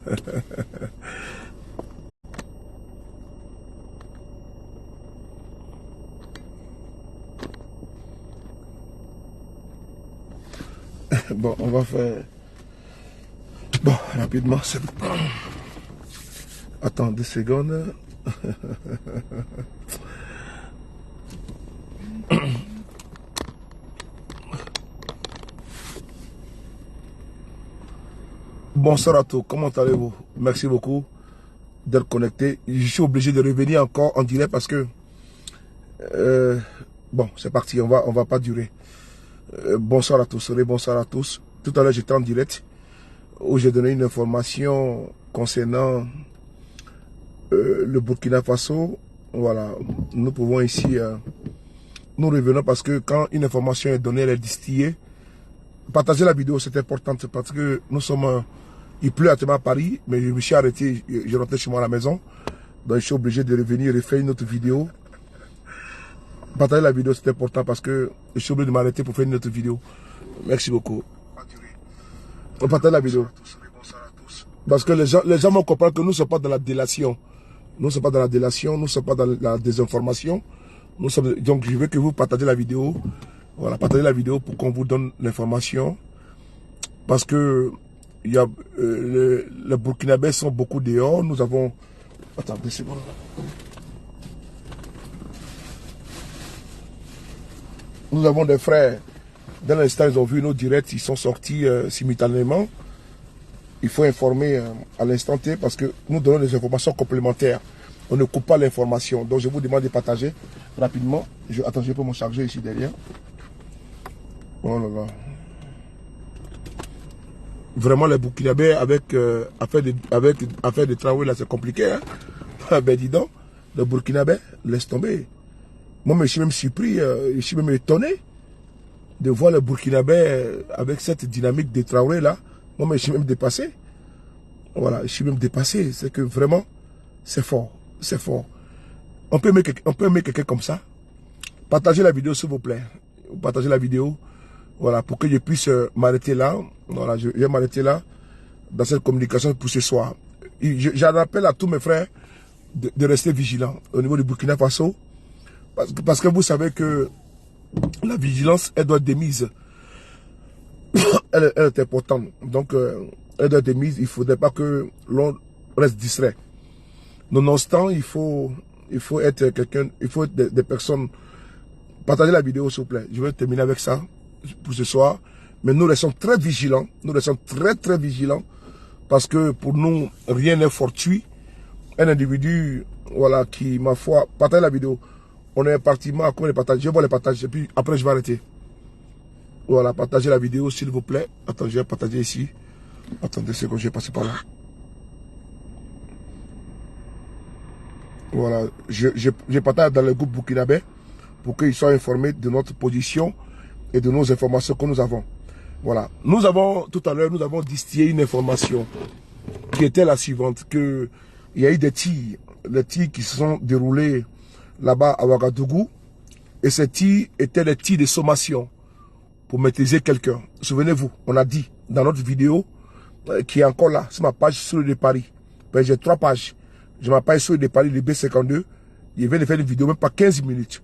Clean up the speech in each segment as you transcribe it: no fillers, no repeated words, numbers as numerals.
Bon, on va faire... Bon, rapidement, c'est... Attends 2 secondes. Bonsoir à tous, comment allez-vous? Merci beaucoup d'être connecté. Je suis obligé de revenir encore en direct parce que... bon, c'est parti, on va pas durer. Bonsoir à tous, bonsoir à tous. Tout à l'heure, j'étais en direct où j'ai donné une information concernant le Burkina Faso. Voilà, nous pouvons ici... nous revenons parce que quand une information est donnée, elle est distillée. Partager la vidéo, c'est important parce que nous sommes... il pleut actuellement à Paris, mais je me suis arrêté, je rentré chez moi à la maison. Donc je suis obligé de revenir et faire une autre vidéo. Partager la vidéo, c'est important parce que je suis obligé de m'arrêter pour faire une autre vidéo. Merci beaucoup. On partage la vidéo. Parce que les gens vont comprendre que nous ne sommes pas dans la délation. Nous ne sommes pas dans la délation, nous ne sommes pas dans la désinformation. Donc je veux que vous partagez la vidéo. Voilà, partagez la vidéo pour qu'on vous donne l'information. Parce que il y a, les Burkinabés sont beaucoup dehors. Nous avons... Attends, 2 secondes. Nous avons des frères. Dans l'instant, ils ont vu nos directs. Ils sont sortis simultanément. Il faut informer à l'instant T parce que nous donnons des informations complémentaires. On ne coupe pas l'information. Donc, je vous demande de partager rapidement. Attends, je peux me charger ici derrière. Oh là là. Vraiment, les Burkinabés avec affaire de travail là, c'est compliqué. Hein? Ben dis donc, les Burkinabés, laisse tomber. Moi, je suis même surpris, je suis même étonné de voir les Burkinabés avec cette dynamique de travail là. Moi, je suis même dépassé. Voilà, je suis même dépassé. C'est que vraiment, c'est fort. C'est fort. On peut aimer quelqu'un comme ça. Partagez la vidéo, s'il vous plaît. Partagez la vidéo. Voilà, pour que je puisse m'arrêter là. Voilà, je vais m'arrêter là dans cette communication pour ce soir. J'en appelle à tous mes frères de rester vigilants au niveau du Burkina Faso. Parce que vous savez que la vigilance, elle doit être démise. Elle est importante. Donc, elle doit être démise. Il ne faudrait pas que l'on reste distrait. Nonobstant, il faut être quelqu'un, il faut être des personnes. Partagez la vidéo, s'il vous plaît. Je vais terminer avec ça pour ce soir. Mais nous restons très vigilants. Nous restons très, très vigilants. Parce que pour nous, rien n'est fortuit. Un individu, voilà, qui, ma foi, partagez la vidéo. On est parti, moi, comment les partager? Je vais les partager. Et puis après, je vais arrêter. Voilà, partagez la vidéo, s'il vous plaît. Attends, je vais partager ici. Attendez, c'est quand je vais passer par là. Voilà, je partage dans le groupe burkinabé pour qu'ils soient informés de notre position et de nos informations que nous avons. Voilà, nous avons, tout à l'heure, nous avons distillé une information qui était la suivante, que il y a eu des tirs, les tirs qui se sont déroulés là-bas à Ouagadougou, et ces tirs étaient les tirs de sommation pour maîtriser quelqu'un. Souvenez-vous, on a dit dans notre vidéo, qui est encore là, c'est ma page sur le Paris. Ben, j'ai 3 pages. Je m'appelle sur le Paris, le B52. Je viens de faire une vidéo, même pas 15 minutes,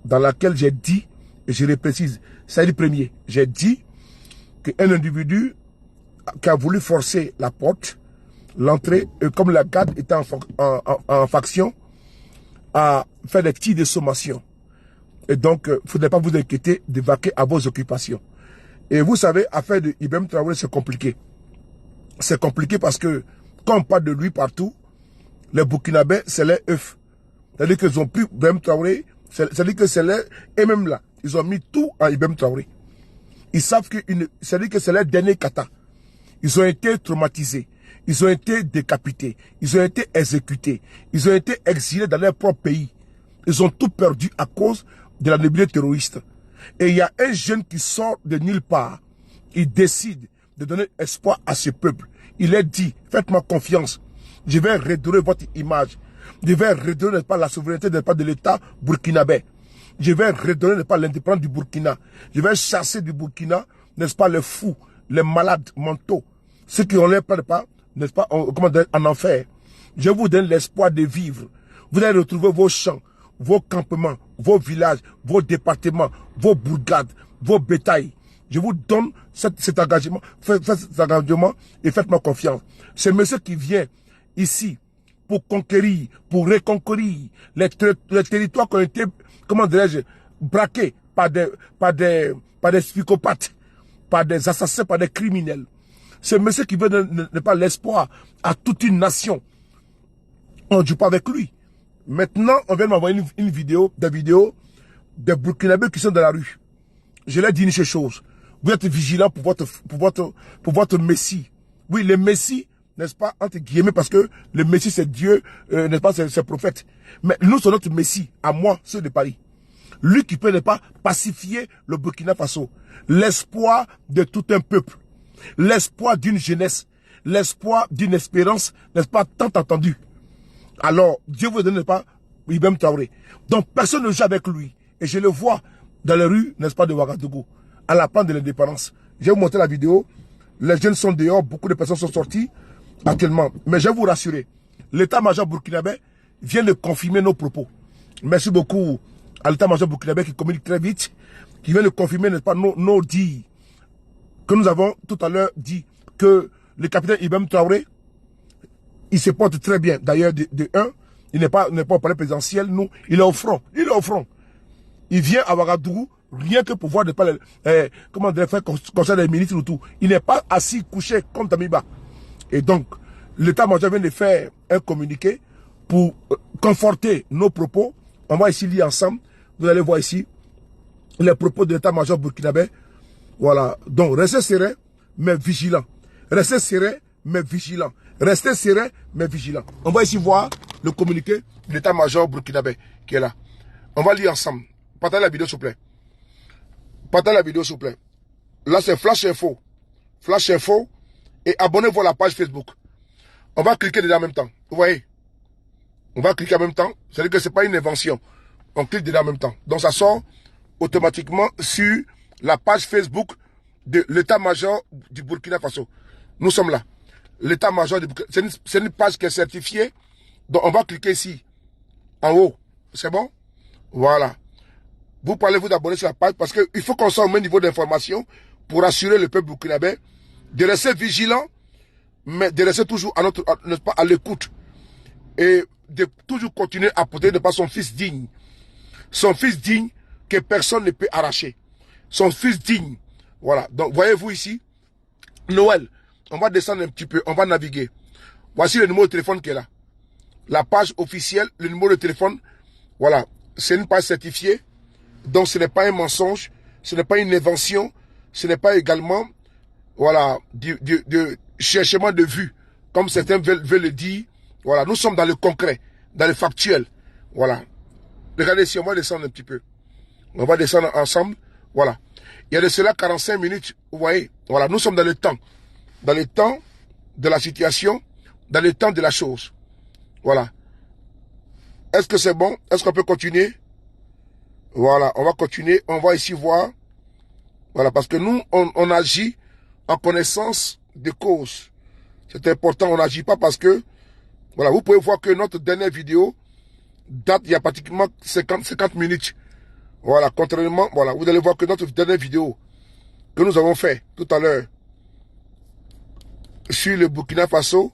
dans laquelle j'ai dit, et je le précise, c'est le premier, j'ai dit qu'un individu qui a voulu forcer la porte, l'entrée, et comme la garde était en faction, a fait des tirs de sommation. Et donc, il ne faudrait pas vous inquiéter de vaquer à vos occupations. Et vous savez, affaire de Ibrahim Traoré, c'est compliqué. C'est compliqué parce que, quand on parle de lui partout, les Burkinabés, c'est les œufs. C'est-à-dire qu'ils ont pris Ibrahim Traoré, c'est-à-dire que c'est les... Et même là, ils ont mis tout en Ibrahim Traoré. Ils savent que c'est-à-dire que c'est leur dernier kata. Ils ont été traumatisés. Ils ont été décapités. Ils ont été exécutés. Ils ont été exilés dans leur propre pays. Ils ont tout perdu à cause de la nébuleuse terroriste. Et il y a un jeune qui sort de nulle part. Il décide de donner espoir à ce peuple. Il est dit, faites-moi confiance. Je vais redorer votre image. Je vais redonner n'est-ce pas, la souveraineté n'est pas de l'État burkinabé. Je vais redonner n'est-ce pas l'indépendance du Burkina. Je vais chasser du Burkina, n'est-ce pas, les fous, les malades mentaux, ceux qui ont l'air pas n'est-ce pas, en enfer. Je vous donne l'espoir de vivre. Vous allez retrouver vos champs, vos campements, vos villages, vos départements, vos bourgades, vos bétails. Je vous donne cet engagement, faites cet engagement et faites-moi confiance. C'est monsieur qui vient ici pour conquérir, pour reconquérir les territoires qui ont été, comment dirais-je, braqués par des psychopathes, par des assassins, par des criminels. C'est monsieur qui veut ne pas l'espoir à toute une nation. On ne joue pas avec lui. Maintenant, on vient de m'envoyer des vidéos des Burkinabés qui sont dans la rue. Je leur dis une chose. Vous êtes vigilants pour votre Messie. Oui, le Messie, n'est-ce pas, entre guillemets, parce que le Messie c'est Dieu, n'est-ce pas, c'est le prophète. Mais nous, c'est notre Messie, à moi, ceux de Paris. Lui qui peut ne pas pacifier le Burkina Faso. L'espoir de tout un peuple. L'espoir d'une jeunesse. L'espoir d'une espérance, n'est-ce pas, tant attendu. Alors, Dieu vous donne, n'est-ce pas, Ibrahim Traoré. Donc, personne ne joue avec lui. Et je le vois dans les rues, n'est-ce pas, de Ouagadougou, à la plan de l'indépendance. Je vais vous montrer la vidéo. Les jeunes sont dehors, beaucoup de personnes sont sorties actuellement. Mais je vais vous rassurer, l'état-major burkinabé vient de confirmer nos propos. Merci beaucoup à l'état-major burkinabé qui communique très vite, qui vient de confirmer, n'est-ce pas, nos dits que nous avons tout à l'heure dit que le capitaine Ibrahim Traoré, il se porte très bien. D'ailleurs, de un, il n'est pas au palais présidentiel, nous, il est au front. Il est au front. Il vient à Ouagadougou, rien que pour voir de pas comment faire conseil des ministres ou tout. Il n'est pas assis, couché comme Tamiba. Et donc, l'état-major vient de faire un communiqué pour conforter nos propos. On va ici lire ensemble. Vous allez voir ici les propos de l'état-major burkinabé. Voilà. Donc, restez serein, mais vigilant. Restez serein, mais vigilant. Restez serein, mais vigilant. On va ici voir le communiqué de l'état-major burkinabé qui est là. On va lire ensemble. Partagez la vidéo, s'il vous plaît. Partagez la vidéo, s'il vous plaît. Là, c'est Flash Info. Flash Info. Et abonnez-vous à la page Facebook. On va cliquer dedans en même temps. Vous voyez? On va cliquer en même temps. C'est-à-dire que ce n'est pas une invention. On clique dedans en même temps. Donc, ça sort automatiquement sur la page Facebook de l'état-major du Burkina Faso. Nous sommes là. L'état-major du Burkina Faso. C'est une page qui est certifiée. Donc, on va cliquer ici. En haut. C'est bon? Voilà. Vous parlez vous d'abonner sur la page parce qu'il faut qu'on soit au même niveau d'information pour assurer le peuple burkinabé de rester vigilant, mais de rester toujours à l'écoute et de toujours continuer à protéger de pas son fils digne. Son fils digne que personne ne peut arracher. Son fils digne. Voilà. Donc, voyez-vous ici, Noël, on va descendre un petit peu, on va naviguer. Voici le numéro de téléphone qui est là. La page officielle, le numéro de téléphone, voilà. C'est une page certifiée. Donc, ce n'est pas un mensonge, ce n'est pas une invention, ce n'est pas également, voilà, du cherchement de vue, comme certains veulent le dire. Voilà, nous sommes dans le concret, dans le factuel. Voilà. Regardez ici, on va descendre un petit peu. On va descendre ensemble. Voilà. Il y a de cela 45 minutes, vous voyez. Voilà, nous sommes dans le temps. Dans le temps de la situation, dans le temps de la chose. Voilà. Est-ce que c'est bon? Est-ce qu'on peut continuer? Voilà, on va continuer. On va ici voir. Voilà, parce que nous, on agit en connaissance de cause. C'est important, on n'agit pas parce que, voilà, vous pouvez voir que notre dernière vidéo date il y a pratiquement 50 minutes. Voilà, contrairement, voilà, vous allez voir que notre dernière vidéo que nous avons fait tout à l'heure sur le Burkina Faso,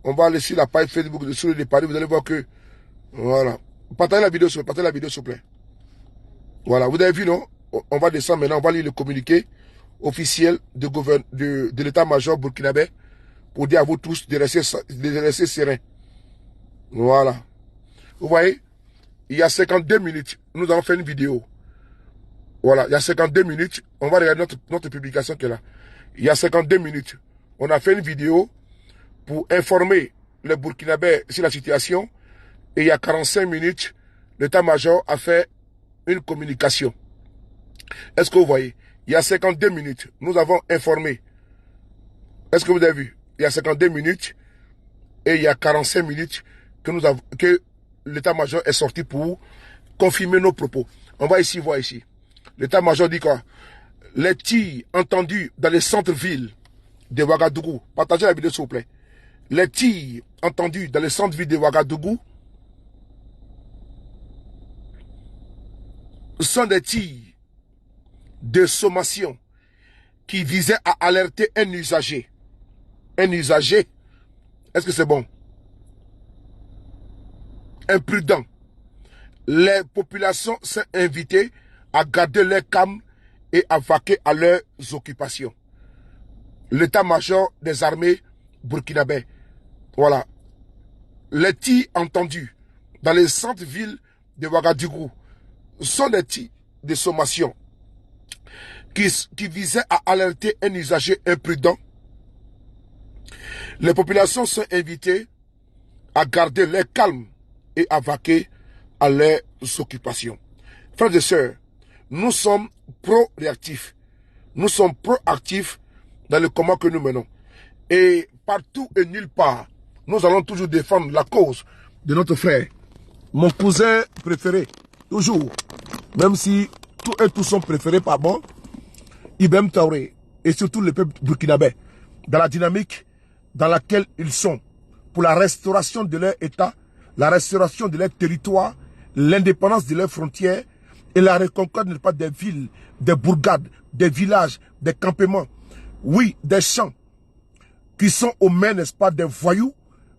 on va aller sur la page Facebook de Sur le Paris, vous allez voir que, voilà, partagez la vidéo, s'il vous plaît. Voilà, vous avez vu, non? On va descendre maintenant, on va lire le communiqué officiel de l'état-major burkinabé pour dire à vous tous de rester sereins. Voilà. Vous voyez, il y a 52 minutes, nous avons fait une vidéo. Voilà, il y a 52 minutes, on va regarder notre publication qui est là. Il y a 52 minutes, on a fait une vidéo pour informer les Burkinabés sur la situation. Et il y a 45 minutes, l'état-major a fait une communication. Est-ce que vous voyez? Il y a 52 minutes, nous avons informé. Est-ce que vous avez vu? Il y a 52 minutes et il y a 45 minutes que l'état-major est sorti pour confirmer nos propos. On va ici voir ici. L'état-major dit quoi? Les tirs entendus dans les centres-villes de Ouagadougou. Partagez la vidéo s'il vous plaît. les tirs entendus dans le centre-ville de Ouagadougou sont des tirs de sommation qui visaient à alerter un usager. Un usager, est-ce que c'est bon? Imprudent. Les populations sont invitées à garder leur calme et à vaquer à leurs occupations. L'état-major des armées burkinabè. Voilà. Les tirs entendus dans les centres-villes de Ouagadougou sont des tirs de sommation qui visaient à alerter un usager imprudent. Les populations sont invitées à garder leur calme et à vaquer à leurs occupations. Frères et sœurs, nous sommes pro-réactifs. Nous sommes proactifs dans le combat que nous menons. Et partout et nulle part, nous allons toujours défendre la cause de notre frère. Mon cousin préféré, toujours, même si tous et tous sont préférés par moi, Ibrahim Traoré et surtout le peuple burkinabè, dans la dynamique dans laquelle ils sont, pour la restauration de leur État, la restauration de leur territoire, l'indépendance de leurs frontières et la reconquête n'est pas des villes, des bourgades, des villages, des campements, oui, des champs qui sont aux mains, n'est-ce pas, des voyous,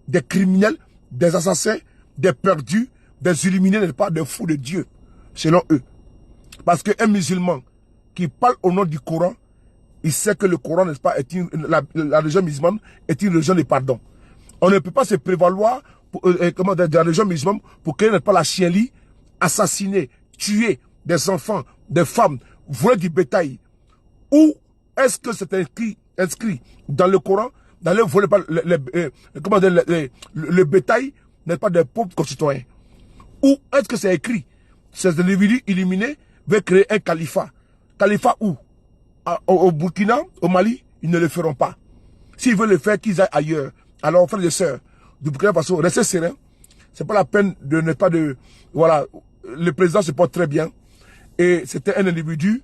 des criminels, des assassins, des perdus, des illuminés, n'est-ce pas, des fous de Dieu, selon eux. Parce qu'un musulman qui parle au nom du Coran, il sait que le Coran, n'est-ce pas, la religion musulmane est une religion de pardon. On ne peut pas se prévaloir de la religion musulmane pour qu'elle n'ait pas la chienlit, assassiner, tuer des enfants, des femmes, voler du bétail. Ou est-ce que c'est inscrit dans le Coran, dans le voler le bétail n'est pas des pauvres concitoyens? Ou est-ce que c'est écrit, ces individus illuminés veulent créer un califat? Califat où? Au Burkina, au Mali, ils ne le feront pas. S'ils veulent le faire, qu'ils aillent ailleurs. Alors, frères et sœurs, du Burkina Faso, restez sereins. C'est pas la peine de ne pas de... Voilà, le président se porte très bien. Et c'était un individu.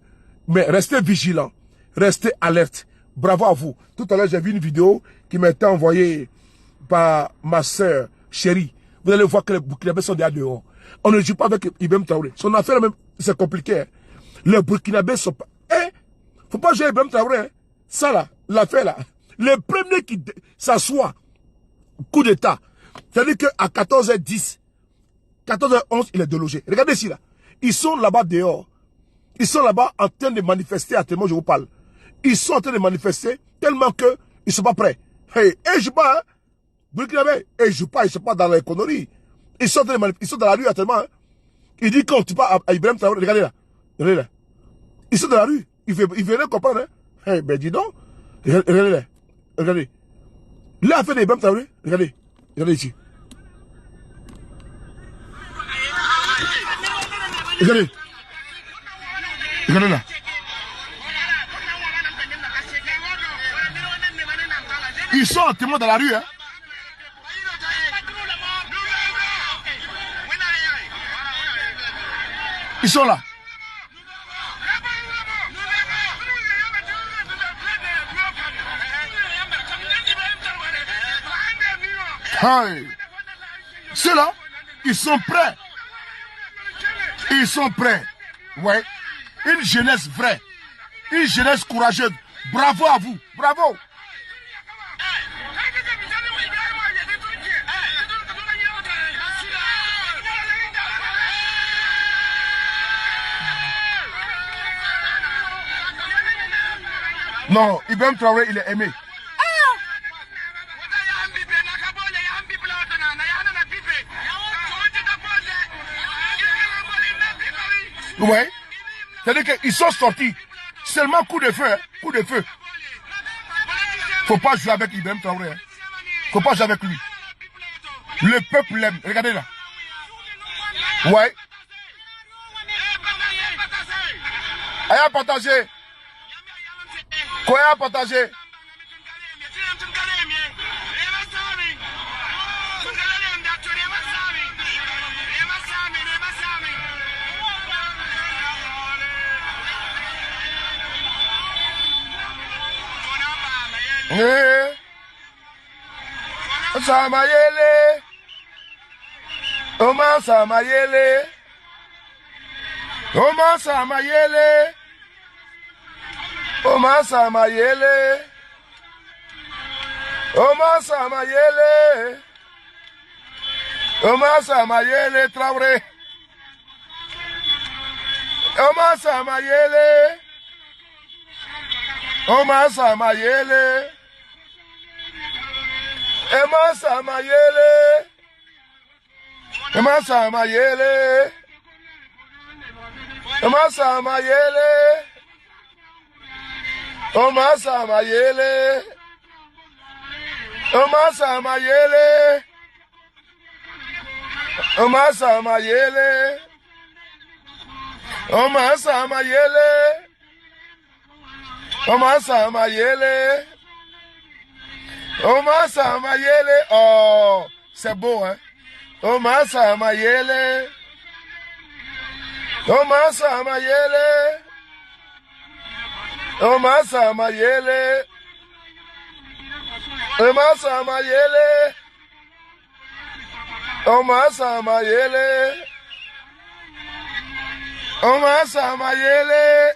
Mais restez vigilants. Restez alertes. Bravo à vous. Tout à l'heure, j'ai vu une vidéo qui m'a été envoyée par ma sœur chérie. Vous allez voir que les Burkinabés sont déjà dehors. On ne joue pas avec Ibrahim Traoré. Son affaire, même, c'est compliqué. Hein. Les Burkinabés sont pas... Faut pas jouer Ibrahim Traoré. Hein. Ça là, l'affaire là. Le premier qui s'assoit, coup d'état. C'est-à-dire qu'à 14h10, 14h11, il est délogé. Regardez ici là. Ils sont là-bas dehors. Ils sont là-bas en train de manifester, actuellement je vous parle. Ils sont en train de manifester tellement qu'ils ne sont pas prêts. Hey, et je pas, hein. Burkinabé, et je pas, ils ne sont pas dans les conneries. Ils sont en train de manifester, ils sont dans la rue actuellement. Hein. Il dit qu'on ne tue pas à Ibrahim Traoré. Regardez là. Regardez là. Ils sont dans la rue. Ils veulent comprendre. Hein. Hey, ben dis donc. Regardez là. Regardez. L'affaire d'Ibrahim Traoré. Regardez. Regardez ici. Regardez. Regardez là. Ils sont actuellement dans la rue. Hein. Ils sont là. Hey. Ceux-là, ils sont prêts. Ils sont prêts. Ouais. Une jeunesse vraie. Une jeunesse courageuse. Bravo à vous. Bravo. Non, Ibrahim Traoré, il est aimé. Ouais. C'est-à-dire qu'ils sont sortis. Seulement coup de feu. Hein? Coup de feu. Faut pas jouer avec Ibrahim Traoré. Hein? Faut pas jouer avec lui. Le peuple l'aime. Regardez là. Ouais. Ayez partagé. Quoi à partager? Samayele. Oma Samayele. Oma Samayele. Oma Samayele. Oma Samayele. Oma Samayele Traoré. Oma Samayele. Oma Samayele. Oma Samayele. Oma Samayele. Oma Samayele. Oma Samayele. Oma Samayele. Oma Samayele. Oma Samayele. Oma Samayele. Oma Samayele. Oh, c'est beau, hein? Oma Samayele. Oma Samayele. Oma Samayele. Oma Samayele. Oma Samayele. Oma Samayele.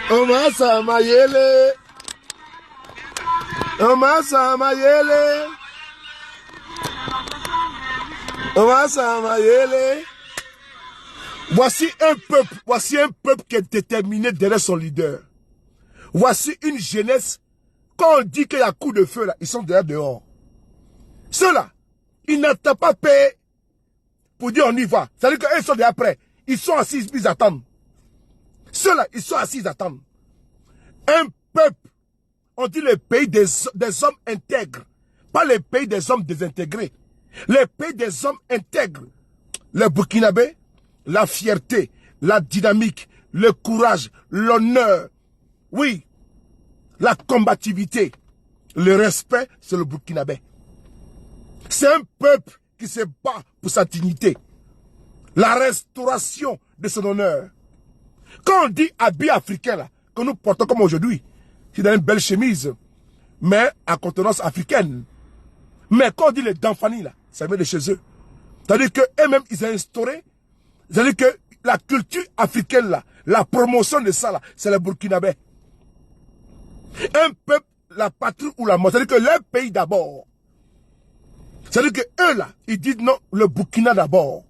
Oma Samayele. Oma Samayele. Oma Samayele. Voici un peuple qui est déterminé derrière son leader. Voici une jeunesse, quand on dit qu'il y a coup de feu là, ils sont déjà dehors. Ceux-là, ils n'attendent pas paix pour dire on y va. C'est-à-dire qu'ils sont déjà prêts. Ils sont assis, ils attendent. Ceux-là, ils sont assis, ils attendent. Un peuple, on dit le pays des hommes intègres, pas le pays des hommes désintégrés. Le pays des hommes intègres. Les Burkinabés, la fierté, la dynamique, le courage, l'honneur, oui, la combativité, le respect, c'est le Burkinabé. C'est un peuple qui se bat pour sa dignité. La restauration de son honneur. Quand on dit habit africain, là, que nous portons comme aujourd'hui, c'est dans une belle chemise, mais à contenance africaine. Mais quand on dit les Danfani, là, ça vient de chez eux. C'est-à-dire qu'eux-mêmes, ils ont instauré, c'est-à-dire que la culture africaine, là, la promotion de ça, là, c'est le Burkinabé. Un peuple, la patrie ou la mort, c'est-à-dire que leur pays d'abord. C'est-à-dire que eux, là, ils disent non, le Burkina d'abord.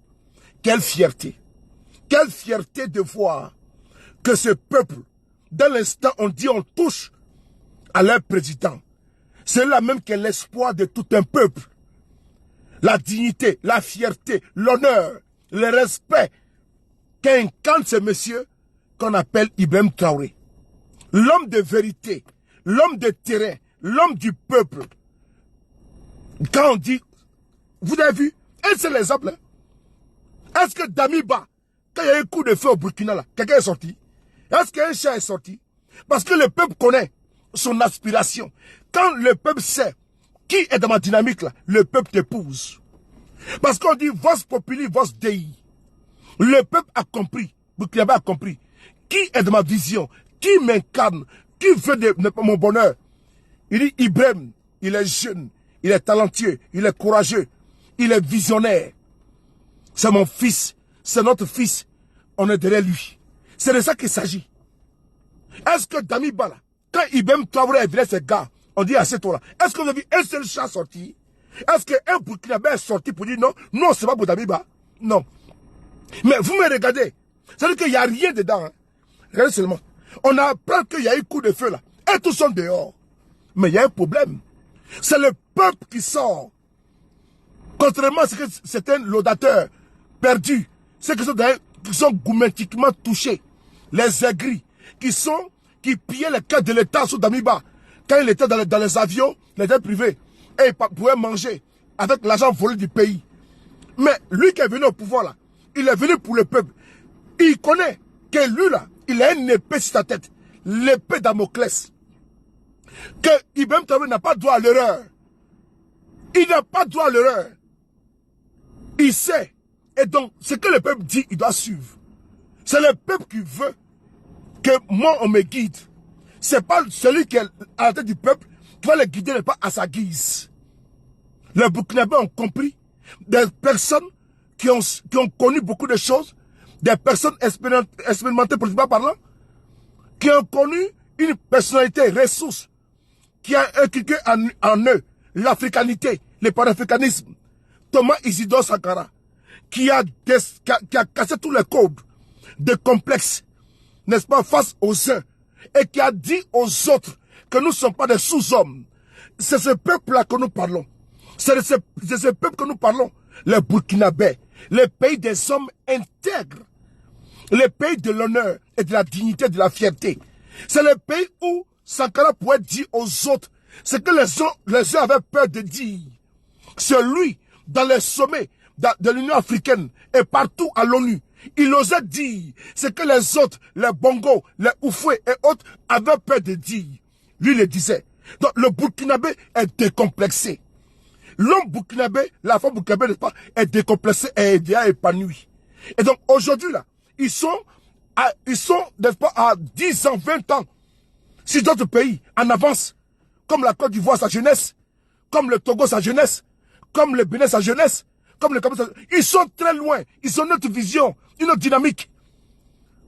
Quelle fierté. Quelle fierté de voir que ce peuple, dans l'instant, on dit on touche à leur président. C'est là même qu'est l'espoir de tout un peuple. La dignité, la fierté, l'honneur, le respect qu'incarne ce monsieur qu'on appelle Ibrahim Traoré. L'homme de vérité, l'homme de terrain, l'homme du peuple. Quand on dit, vous avez vu, un seul exemple, hein? Est-ce que Damiba, quand il y a eu un coup de feu au Burkina, là, quelqu'un est sorti? Est-ce qu'un chat est sorti? Parce que le peuple connaît son aspiration. Quand le peuple sait qui est dans ma dynamique, là, le peuple t'épouse. Parce qu'on dit, vos populi, vos dei. Le peuple a compris, Burkinabé a compris, qui est dans ma vision, qui m'incarne, qui veut de mon bonheur. Il dit, Ibrahim, il est jeune, il est talentueux, il est courageux, il est visionnaire. C'est mon fils, c'est notre fils, on est derrière lui. C'est de ça qu'il s'agit. Est-ce que Damiba, là, quand Ibrahim Traoré est venu ces gars, on dit à ce tour-là, est-ce que vous avez vu un seul chat sorti? Est-ce qu'un Burkinabé est sorti pour dire non? Non, c'est pas pour Damiba. Non. Mais vous me regardez. C'est-à-dire qu'il n'y a rien dedans. Hein. Regardez seulement. On apprend qu'il y a eu coup de feu là. Et tous sont dehors. Mais il y a un problème. C'est le peuple qui sort. Contrairement à ce que certains laudateurs perdus, ceux qui sont gourmetiquement touchés, les aigris, qui pillaient les caisses de l'État sous Damiba, quand il était dans les avions, les jets privés, et il pouvait manger avec l'argent volé du pays. Mais lui qui est venu au pouvoir là, il est venu pour le peuple. Il connaît que lui là, il a une épée sur sa tête, l'épée Damoclès. Que Ibrahim Traoré n'a pas droit à l'erreur. Il n'a pas droit à l'erreur. Il sait. Et donc, ce que le peuple dit, il doit suivre. C'est le peuple qui veut que moi, on me guide. C'est pas celui qui est à la tête du peuple qui va le guider, pas à sa guise. Les Burkinabés ont compris. Des personnes qui ont connu beaucoup de choses, des personnes expérimentées politiquement parlant, qui ont connu une personnalité, ressource, qui a inculqué en eux l'africanité, le panafricanisme. Thomas Isidore Sankara, qui a cassé tous les codes de complexe, n'est-ce pas, face aux uns, et qui a dit aux autres que nous ne sommes pas des sous-hommes. C'est ce peuple-là que nous parlons. C'est de ce peuple que nous parlons. Les Burkinabés, les pays des hommes intègres, les pays de l'honneur et de la dignité, de la fierté. C'est le pays où Sankara pouvait dire aux autres ce que les uns avaient peur de dire. C'est lui, dans les sommets de l'Union africaine et partout à l'ONU, il osait dire ce que les autres, les Bongo, les Oufoué et autres avaient peur de dire. Lui le disait. Donc le Burkinabé est décomplexé. L'homme burkinabé, la femme burkinabé, n'est-ce pas, est décomplexée et est déjà épanouie. Et donc aujourd'hui là, ils sont, n'est-ce pas, à 10 ans, 20 ans, si d'autres pays en avance, comme la Côte d'Ivoire sa jeunesse, comme le Togo sa jeunesse, comme le Bénin sa jeunesse, comme le Cameroun, ils sont très loin, ils ont notre vision, une autre dynamique.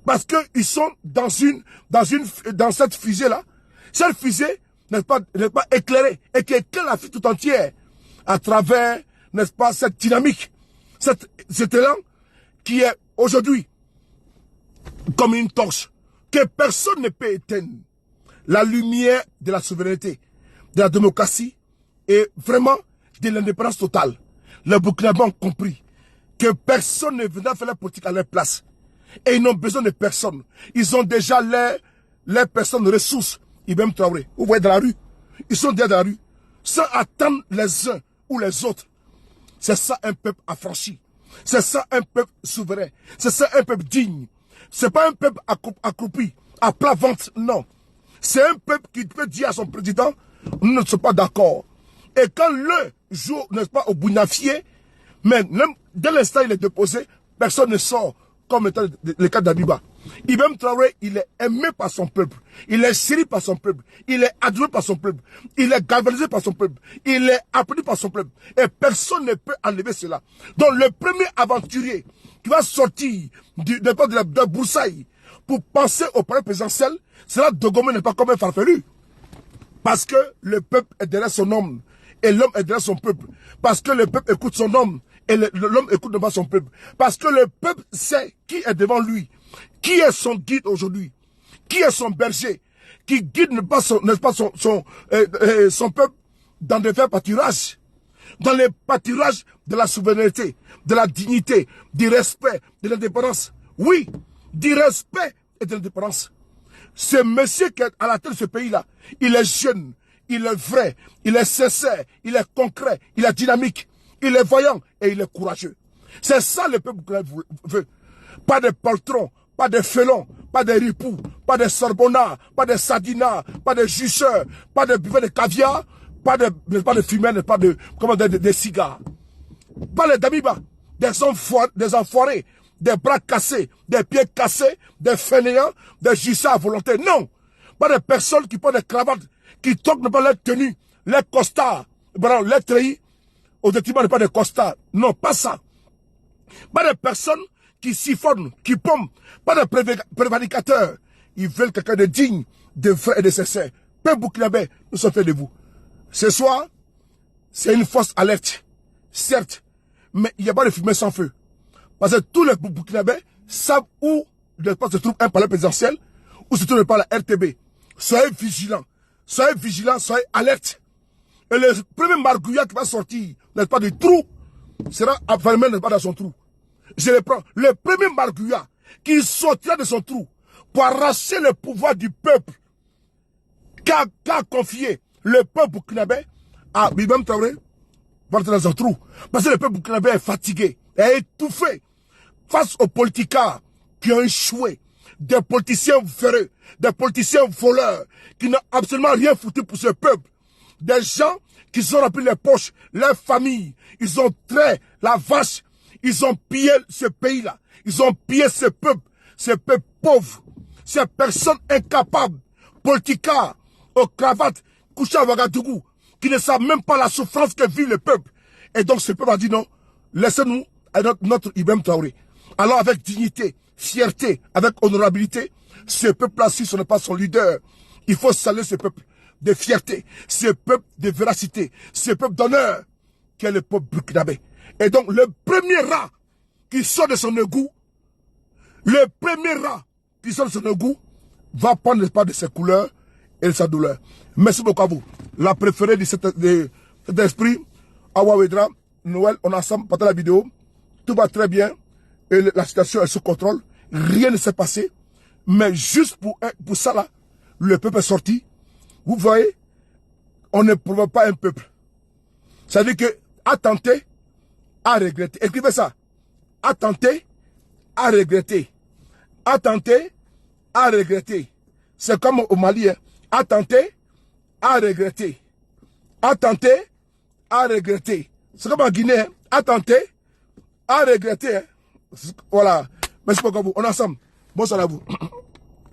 Parce qu'ils sont dans cette fusée-là. Cette fusée n'est pas éclairée et qui éclaire la fusée tout entière à travers, n'est-ce pas, cette dynamique, cet élan qui est aujourd'hui comme une torche que personne ne peut éteindre. La lumière de la souveraineté, de la démocratie et vraiment de l'indépendance totale. Les Burkinabés ont compris que personne ne viendra faire la politique à leur place. Et ils n'ont besoin de personne. Ils ont déjà les personnes ressources. Ibem Traoré, vous voyez dans la rue. Ils sont déjà dans la rue. Sans attendre les uns ou les autres. C'est ça un peuple affranchi. C'est ça un peuple souverain. C'est ça un peuple digne. C'est pas un peuple accroupi, à plat ventre, non. C'est un peuple qui peut dire à son président, nous ne sommes pas d'accord. Et quand le jour, n'est-ce pas, au Bounafié, mais même dès l'instant où il est déposé, personne ne sort, comme étant le cas d'Abiba. Ibem Traoré, il est aimé par son peuple. Il est chéri par son peuple. Il est adoré par son peuple. Il est galvanisé par son peuple. Il est applaudi par son peuple. Et personne ne peut enlever cela. Donc le premier aventurier qui va sortir de Broussailles pour penser au palais présidentiel, cela Dogomé n'est pas comme un farfelu. Parce que le peuple est derrière son homme. Et l'homme est derrière son peuple. Parce que le peuple écoute son homme. Et l'homme écoute devant son peuple. Parce que le peuple sait qui est devant lui. Qui est son guide aujourd'hui? Qui est son berger? Qui guide n'est-ce pas son peuple dans des faits pâturages. Dans les pâturages de la souveraineté, de la dignité, du respect, de l'indépendance. Oui, du respect et de l'indépendance. Ce monsieur qui est à la tête de ce pays-là, il est jeune, il est vrai, il est sincère, il est concret, il est dynamique, il est voyant et il est courageux. C'est ça le peuple veut. Pas de poltrons, pas de félons, pas de ripoux, pas de sorbonnards, pas de sardinards, pas de jucheurs, pas de buveurs de caviar, pas de fumeurs, pas de cigares. Pas les damiba, des enfoirés, des bras cassés, des pieds cassés, des fainéants, des jucheurs à volonté. Non! Pas de personnes qui portent des cravates, qui toquent pas leur tenue, les costards, les treillis, au détriment de pas de costards. Non, pas ça. Pas de personnes qui siphonnent, qui pompent, pas de prévaricateurs. Ils veulent quelqu'un de digne, de vrai et de sincère. Peuple burkinabé, nous sommes fiers de vous. Ce soir, c'est une fausse alerte. Certes, mais il n'y a pas de fumée sans feu. Parce que tous les burkinabés savent où se trouve un palais présidentiel, où se trouve pas la RTB. Soyez vigilants, soyez alertes. Et le premier margouillat qui va sortir, n'est-ce pas, du trou, sera enfermé, n'est-ce pas, dans son trou. Je le prends. Le premier margouillat qui sortira de son trou pour arracher le pouvoir du peuple qu'a confié le peuple burkinabé à Ibem Traoré, va rentrer dans un trou. Parce que le peuple burkinabé est fatigué, est étouffé face aux politiciens qui ont échoué, des politiciens véreux, des politiciens voleurs, qui n'ont absolument rien foutu pour ce peuple. Des gens qui sont remplis les poches, leurs familles, ils ont trait la vache, ils ont pillé ce pays-là, ils ont pillé ce peuple pauvre, ces personnes incapables, politiciens, aux cravates, couchés à Ouagadougou, qui ne savent même pas la souffrance que vit le peuple. Et donc ce peuple a dit non, laissez-nous à notre Ibrahim Traoré. Alors avec dignité, fierté, avec honorabilité, ce peuple-là, si ce n'est pas son leader, il faut saluer ce peuple de fierté, ce peuple de véracité, ce peuple d'honneur, qui est le peuple burkinabé. Et donc le premier rat qui sort de son égout, le premier rat qui sort de son égout, va prendre le pas de ses couleurs et de sa douleur. Merci beaucoup à vous. La préférée de cet esprit, Awa Wedra, Noël, on a ensemble partage la vidéo. Tout va très bien. Et la situation est sous contrôle. Rien ne s'est passé. Mais juste pour ça là, le peuple est sorti. Vous voyez, on ne provoque pas un peuple. Ça veut dire que à tenter, à regretter. Écrivez ça. À tenter, à regretter. À tenter, à regretter. C'est comme au Mali. Hein. À tenter, à regretter. À tenter, à regretter. C'est comme en Guinée. Hein. À tenter, à regretter. Hein. Voilà. Merci beaucoup à vous. On est ensemble. Bonsoir à vous.